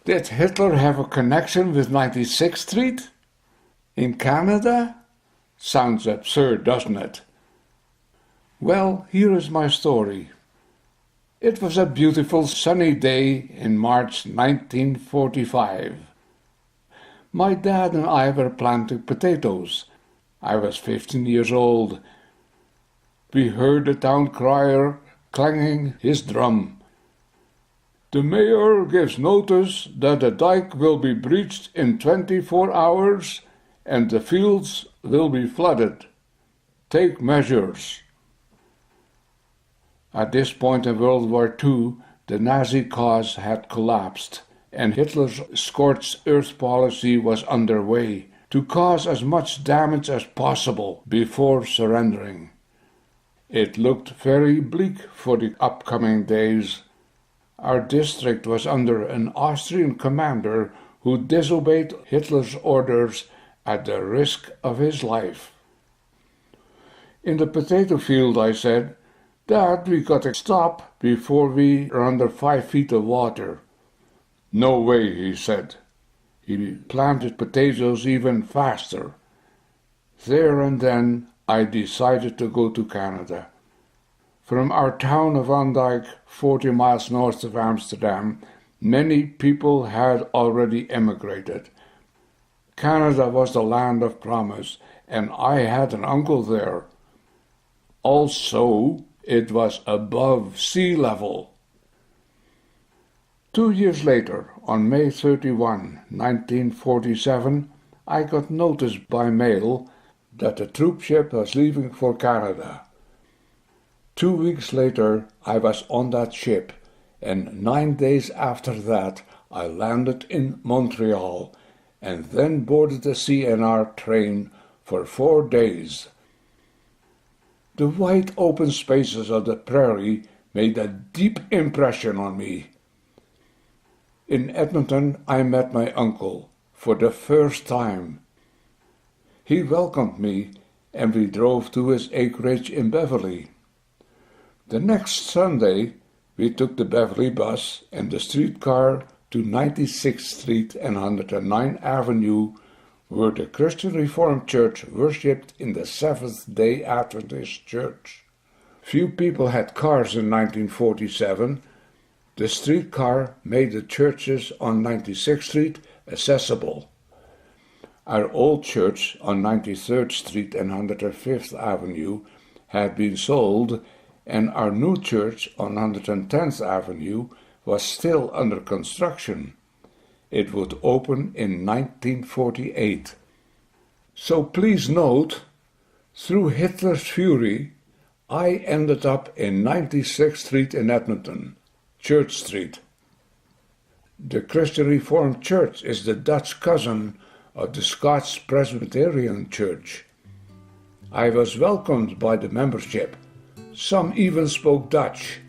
Did Hitler have a connection with 96th Street? In Canada? Sounds absurd, doesn't it? Well, here is my story. It was a beautiful sunny day in March 1945. My dad and I were planting potatoes. I was 15 years old. We heard the town crier clanging his drum. The mayor gives notice that the dike will be breached in 24 hours and the fields will be flooded. Take measures. At this point in World War II, the Nazi cause had collapsed, and Hitler's scorched earth policy was underway to cause as much damage as possible before surrendering. It looked very bleak for the upcoming days. Our district was under an Austrian commander who disobeyed Hitler's orders at the risk of his life. In the potato field, I said, "Dad, we gotta stop before we are under 5 feet of water." "No way," he said. He planted potatoes even faster. There and then I decided to go to Canada. From our town of Van Dyke, 40 miles north of Amsterdam, many people had already emigrated. Canada was the land of promise, and I had an uncle there. Also, it was above sea level. 2 years later, on May 31, 1947, I got notice by mail that the troop ship was leaving for Canada. 2 weeks later, I was on that ship, and 9 days after that, I landed in Montreal, and then boarded the CNR train for 4 days. The wide open spaces of the prairie made a deep impression on me. In Edmonton, I met my uncle for the first time. He welcomed me, and we drove to his acreage in Beverly. The next Sunday, we took the Beverly bus and the streetcar to 96th Street and 109th Avenue, where the Christian Reformed Church worshipped in the Seventh-day Adventist Church. Few people had cars in 1947. The streetcar made the churches on 96th Street accessible. Our old church on 93rd Street and 105th Avenue had been sold, and our new church on 110th Avenue was still under construction. It would open in 1948. So please note, through Hitler's fury, I ended up in 96th Street in Edmonton, Church Street. The Christian Reformed Church is the Dutch cousin of the Scots Presbyterian Church. I was welcomed by the membership. Some even spoke Dutch.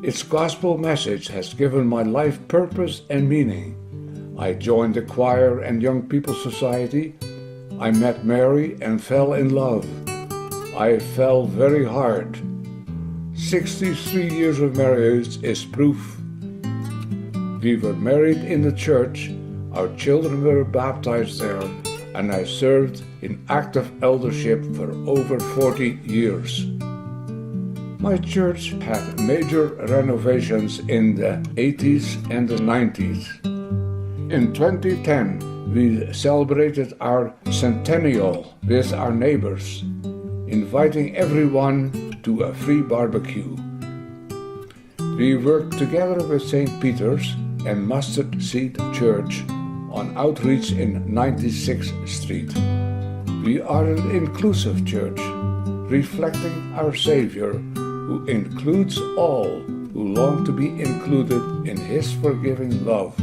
Its gospel message has given my life purpose and meaning. I joined the choir and young people's society. I met Mary and fell in love. I fell very hard. 63 years of marriage is proof. We were married in the church, our children were baptized there, and I served in active eldership for over 40 years. My church had major renovations in the 80s and the 90s. In 2010, we celebrated our centennial with our neighbors, inviting everyone to a free barbecue. We worked together with St. Peter's and Mustard Seed Church on outreach in 96th Street. We are an inclusive church, reflecting our Savior, who includes all who long to be included in His forgiving love.